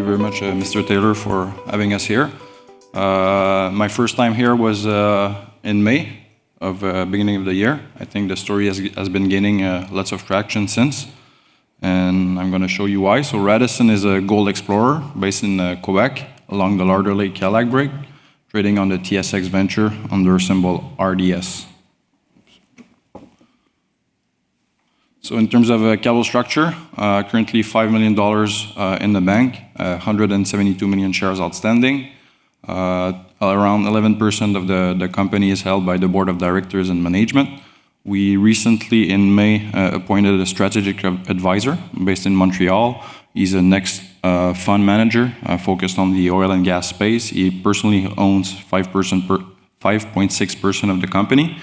very much, Mr. Taylor, for having us here. My first time here was in May of beginning of the year. I think the story has been gaining lots of traction since, and I'm going to show you why. So Radisson is a gold explorer based in Quebec along the Larder Lake Cadillac Break, trading on the TSX Venture under symbol RDS. So in terms of capital structure, currently $5 million in the bank, 172 million shares outstanding. Around 11% of the company is held by the board of directors and management. We recently, in May, appointed a strategic advisor based in Montreal. He's a next fund manager focused on the oil and gas space. He personally owns 5.6% of the company.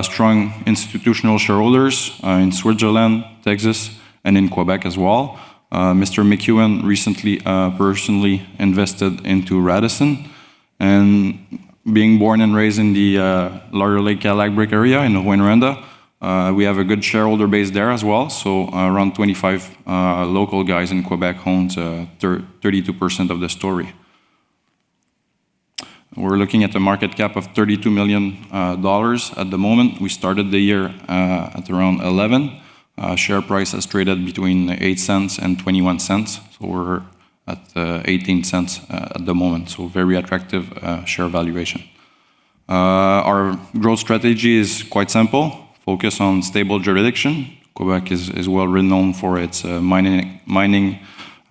Strong institutional shareholders in Switzerland, Texas, and in Quebec as well. Mr. McEwen recently personally invested into Radisson, and being born and raised in the Larder Lake Cadillac Break area in Rouyn-Noranda, we have a good shareholder base there as well. So around 25 local guys in Quebec owns 32% of the story. We're looking at a market cap of $32 million at the moment. We started the year at around 11. Share price has traded between 8 cents and 21 cents. So we're at 18 cents at the moment. So very attractive share valuation. Our growth strategy is quite simple. Focus on stable jurisdiction. Quebec is well renowned for its mining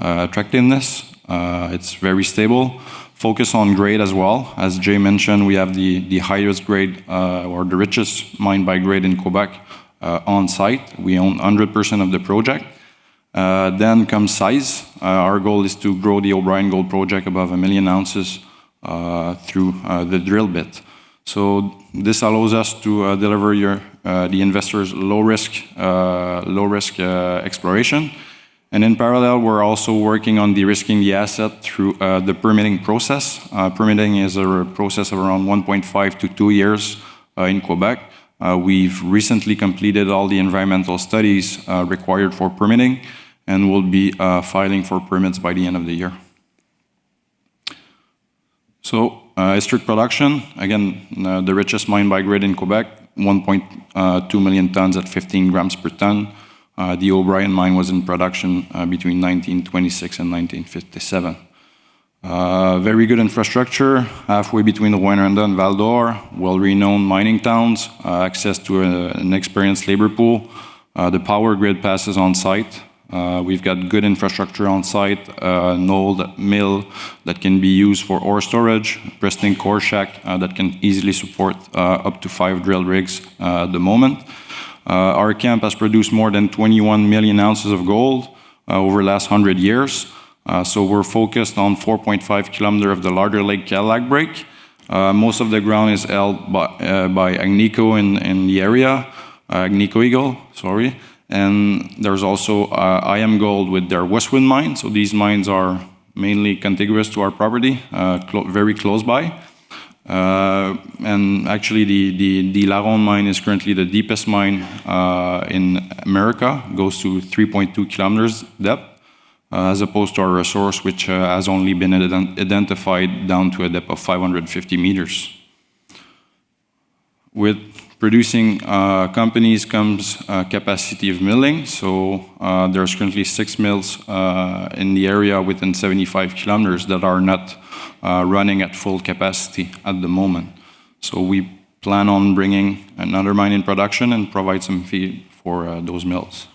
attractiveness. It's very stable. Focus on grade as well. As Jay mentioned, we have the highest grade or the richest mine by grade in Quebec on site. We own 100% of the project. Then comes size. Our goal is to grow the O'Brien Gold project above 1 million ounces through the drill bit. So this allows us to deliver the investors low risk exploration. And in parallel, we're also working on de-risking the asset through the permitting process. Permitting is a process of around 1.5 to 2 years in Quebec. We've recently completed all the environmental studies required for permitting, and we'll be filing for permits by the end of the year. So historic production, again, the richest mine by grade in Quebec, 1.2 million tons at 15 grams per ton. The O'Brien mine was in production between 1926 and 1957. Very good infrastructure, halfway between Rouyn-Noranda and Val-d'Or, well-renowned mining towns, access to an experienced labor pool. The power grid passes on site. We've got good infrastructure on site, an old mill that can be used for ore storage, pristine core shack that can easily support up to 5 drill rigs at the moment. Our camp has produced more than 21 million ounces of gold over the last 100 years. So we're focused on 4.5 kilometers of the Larder Lake Cadillac Break. Most of the ground is held by Agnico in the area, Agnico Eagle, sorry. And there's also IM Gold with their Westwood mine. So these mines are mainly contiguous to our property, very close by. And actually, the La Ronde mine is currently the deepest mine in America, goes to 3.2 kilometers depth, as opposed to our resource, which has only been identified down to a depth of 550 meters. With producing companies comes capacity of milling. So there's currently 6 mills in the area within 75 kilometers that are not running at full capacity at the moment. So we plan on bringing another mine in production and provide some feed for those mills.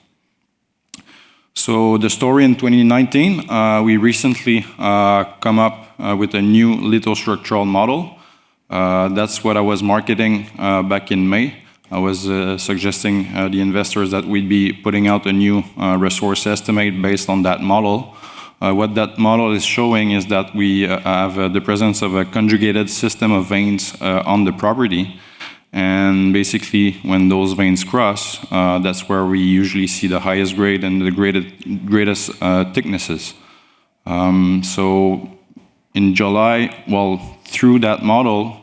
So the story in 2019, we recently come up with a new lithostructural model. That's what I was marketing back in May. I was suggesting the investors that we'd be putting out a new resource estimate based on that model. What that model is showing is that we have the presence of a conjugated system of veins on the property. And basically, when those veins cross, that's where we usually see the highest grade and the greatest thicknesses. So in July, through that model,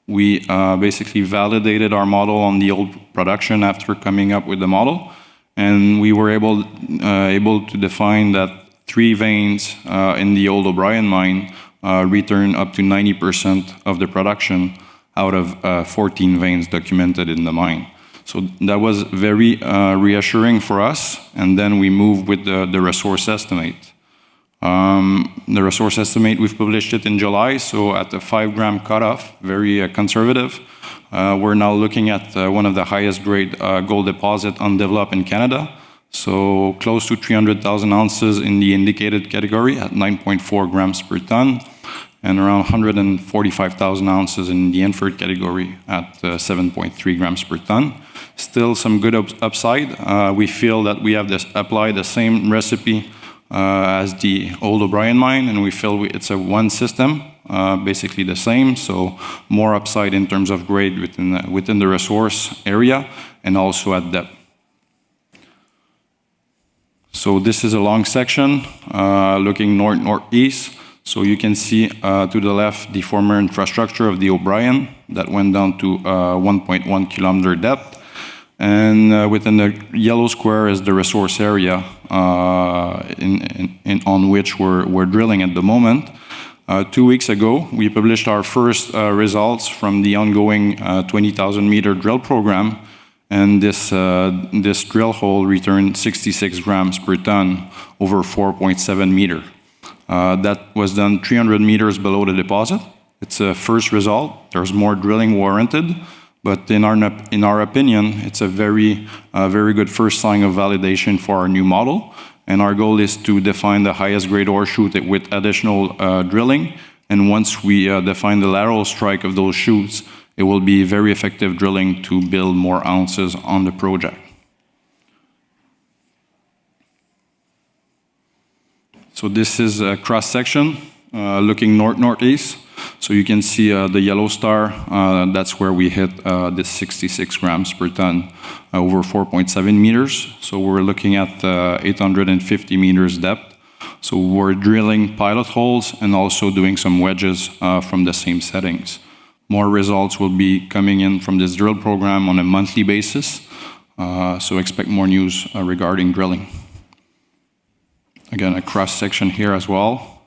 we basically validated our model on the old production after coming up with the model. And we were able to define that 3 veins in the old O'Brien mine return up to 90% of the production out of 14 veins documented in the mine. So that was very reassuring for us, and then we moved with the resource estimate. The resource estimate, we've published it in July, so at the 5-gram cutoff, very conservative. We're now looking at one of the highest grade gold deposit undeveloped in Canada, so close to 300,000 ounces in the indicated category at 9.4 grams per ton, and around 145,000 ounces in the inferred category at 7.3 grams per ton. Still some good upside. We feel that we have applied the same recipe as the old O'Brien mine, and we feel it's a one system, basically the same, so more upside in terms of grade within the resource area and also at depth. So this is a long section looking north-northeast. So you can see to the left the former infrastructure of the O'Brien that went down to 1.1 kilometer depth. And within the yellow square is the resource area on which we're drilling at the moment. 2 weeks ago, we published our first results from the ongoing 20,000 meter drill program. And this drill hole returned 66 grams per ton over 4.7 meter. That was done 300 meters below the deposit. It's a first result. There's more drilling warranted, but in our opinion, it's a very good first sign of validation for our new model. And our goal is to define the highest grade ore shoot with additional drilling. And once we define the lateral strike of those shoots, it will be very effective drilling to build more ounces on the project. So this is a cross-section looking north-northeast. So you can see the yellow star, that's where we hit this 66 grams per ton over 4.7 meters. So we're looking at 850 meters depth. So we're drilling pilot holes and also doing some wedges from the same settings. More results will be coming in from this drill program on a monthly basis. So expect more news regarding drilling. Again, a cross-section here as well.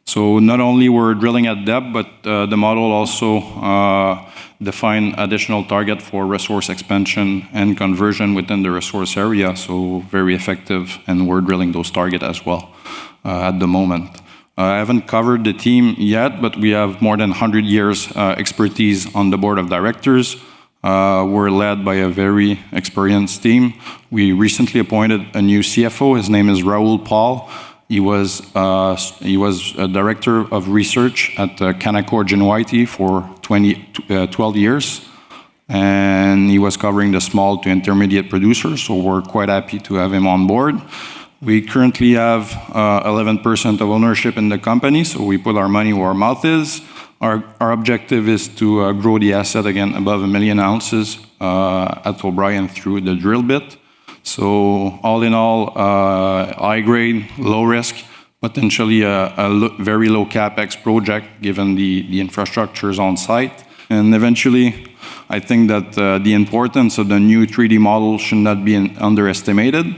So not only we're drilling at depth, but the model also define additional target for resource expansion and conversion within the resource area. So very effective, and we're drilling those targets as well at the moment. I haven't covered the team yet, but we have more than 100 years expertise on the board of directors. We're led by a very experienced team. We recently appointed a new CFO. His name is Raoul Paul. He was a director of research at Canaccord Genuity for 12 years, and he was covering the small to intermediate producers. So we're quite happy to have him on board. We currently have 11% of ownership in the company, so we put our money where our mouth is. Our objective is to grow the asset again above 1 million ounces at O'Brien through the drill bit. So all in all, high grade, low risk, potentially a very low capex project given the infrastructures on site. And eventually, I think that the importance of the new 3D model should not be underestimated.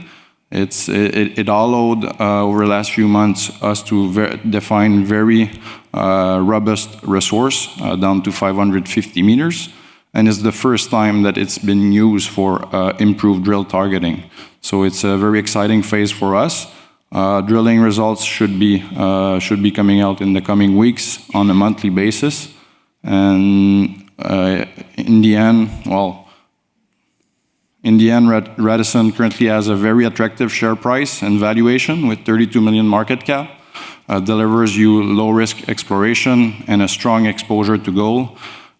It allowed over the last few months us to define very robust resource down to 550 meters, and it's the first time that it's been used for improved drill targeting. So it's a very exciting phase for us. Drilling results should be coming out in the coming weeks on a monthly basis, and in the end, Radisson currently has a very attractive share price and valuation with 32 million market cap, delivers you low-risk exploration and a strong exposure to gold.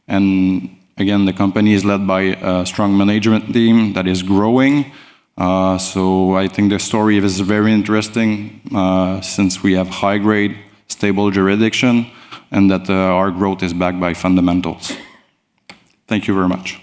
And again, the company is led by a strong management team that is growing. So I think the story is very interesting since we have high-grade, stable jurisdiction, and that our growth is backed by fundamentals. Thank you very much.